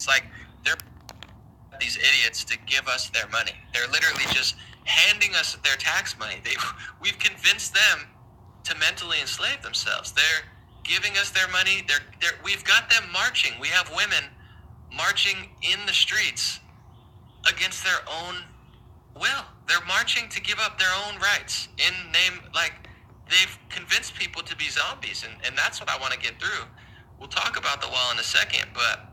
It's like they're these idiots to give us their money. They're literally just handing us their tax money. We've convinced them to mentally enslave themselves. They're giving us their money. We've got them marching. We have women marching in the streets against their own will. They're marching to give up their own rights in name, like, they've convinced people to be zombies, and that's what I want to get through. We'll talk about the wall in a second, but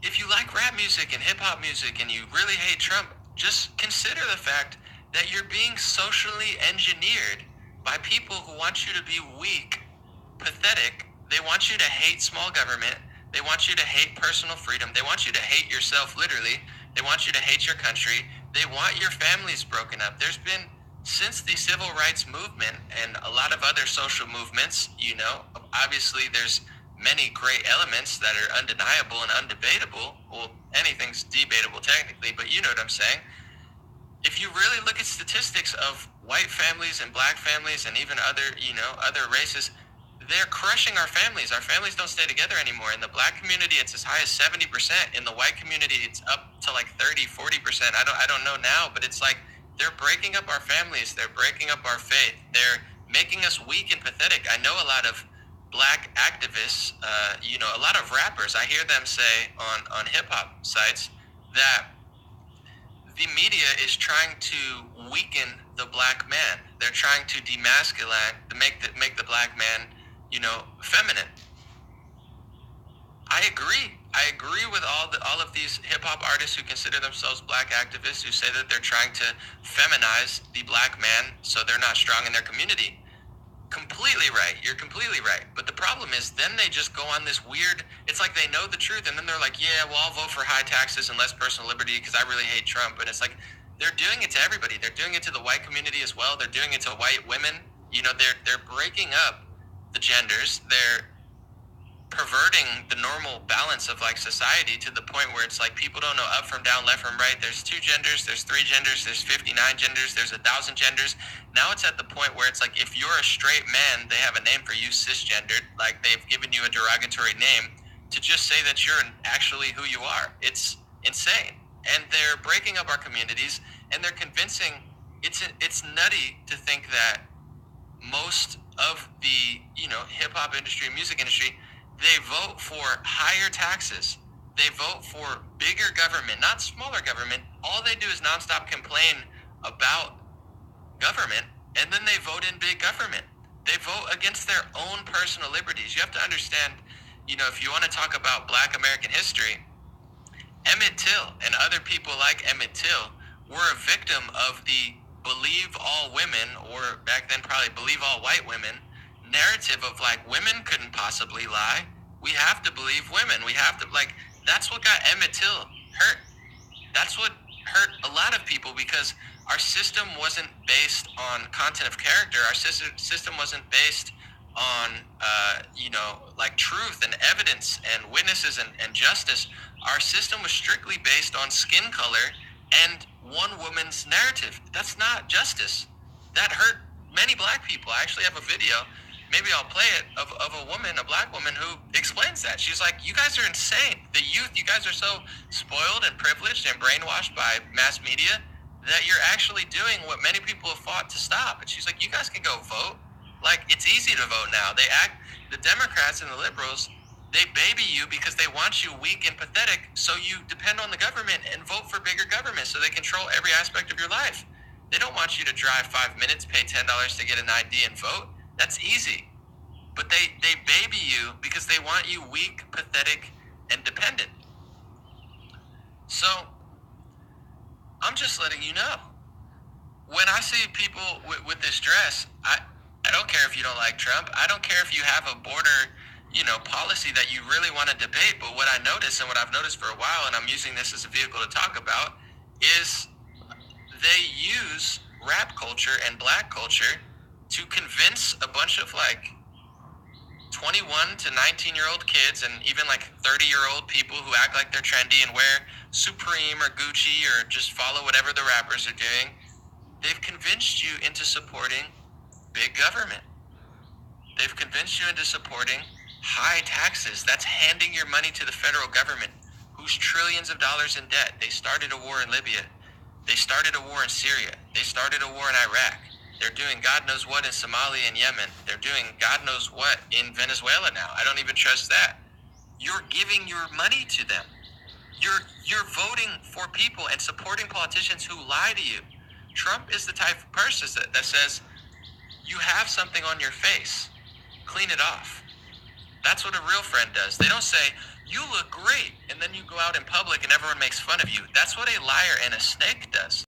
if you like rap music and hip-hop music and you really hate Trump, just consider the fact that you're being socially engineered by people who want you to be weak, pathetic. They want you to hate small government. They want you to hate personal freedom. They want you to hate yourself, literally. They want you to hate your country. They want your families broken up. There's been, since the civil rights movement and a lot of other social movements, obviously there's many great elements that are undeniable and undebatable. Well, anything's debatable technically, but you know what I'm saying. If you really look at statistics of white families and black families and even other races, they're crushing our families. Our families don't stay together anymore. In the black community, it's as high as 70%. In the white community, it's up to like 30, 40%. I don't know now, but it's like they're breaking up our families. They're breaking up our faith. They're making us weak and pathetic. I know a lot of black activists, a lot of rappers, I hear them say on hip-hop sites that the media is trying to weaken the black man. They're trying to demasculate, to make the black man, feminine. I agree. I agree with all of these hip hop artists who consider themselves black activists, who say that they're trying to feminize the black man so they're not strong in their community. Completely right. You're completely right. But the problem is then they just go on this weird, it's like they know the truth and then they're like, yeah, well, I'll vote for high taxes and less personal liberty because I really hate Trump. And it's like they're doing it to everybody. They're doing it to the white community as well. They're doing it to white women. They're breaking up the genders. They're perverting the normal balance of like society to the point where it's like people don't know up from down, left from right. There's 2 genders, there's 3 genders, there's 59 genders, there's 1,000 genders. Now it's at the point where it's like if you're a straight man, they have a name for you, cisgendered. Like they've given you a derogatory name to just say that you're actually who you are. It's insane. And they're breaking up our communities and they're convincing, it's nutty to think that most of the, hip-hop industry, music industry, they vote for higher taxes. They vote for bigger government, not smaller government. All they do is nonstop complain about government, and then they vote in big government. They vote against their own personal liberties. You have to understand, if you want to talk about Black American history, Emmett Till and other people like Emmett Till were a victim of the believe all women, or back then probably believe all white women, narrative of like women couldn't possibly lie. We have to believe women. We have to, like, that's what got Emmett Till hurt. That's what hurt a lot of people because our system wasn't based on content of character. Our system wasn't based on, like truth and evidence and witnesses and justice. Our system was strictly based on skin color and one woman's narrative. That's not justice. That hurt many black people. I actually have a video, maybe I'll play it, of a woman, a black woman, who explains that. She's like, you guys are insane. The youth, you guys are so spoiled and privileged and brainwashed by mass media that you're actually doing what many people have fought to stop. And she's like, you guys can go vote. Like, it's easy to vote now. The Democrats and the liberals, they baby you because they want you weak and pathetic, so you depend on the government and vote for bigger government so they control every aspect of your life. They don't want you to drive 5 minutes, pay $10 to get an ID and vote. That's easy. But they baby you because they want you weak, pathetic, and dependent. So, I'm just letting you know. When I see people with this dress, I don't care if you don't like Trump. I don't care if you have a border, policy that you really want to debate. But what I notice, and what I've noticed for a while, and I'm using this as a vehicle to talk about, is they use rap culture and black culture to convince a bunch of like 21 to 19-year-old kids and even like 30-year-old people who act like they're trendy and wear Supreme or Gucci or just follow whatever the rappers are doing. They've convinced you into supporting big government. They've convinced you into supporting High taxes, that's handing your money to the federal government, who's trillions of dollars in debt. They started a war in Libya. They started a war in Syria. They started a war in Iraq. They're doing God knows what in Somalia and Yemen. They're doing God knows what in Venezuela now. I don't even trust that. You're giving your money to them. You're voting for people and supporting politicians who lie to you. Trump is the type of person that says, you have something on your face, clean it off. That's what a real friend does. They don't say, you look great, and then you go out in public and everyone makes fun of you. That's what a liar and a snake does.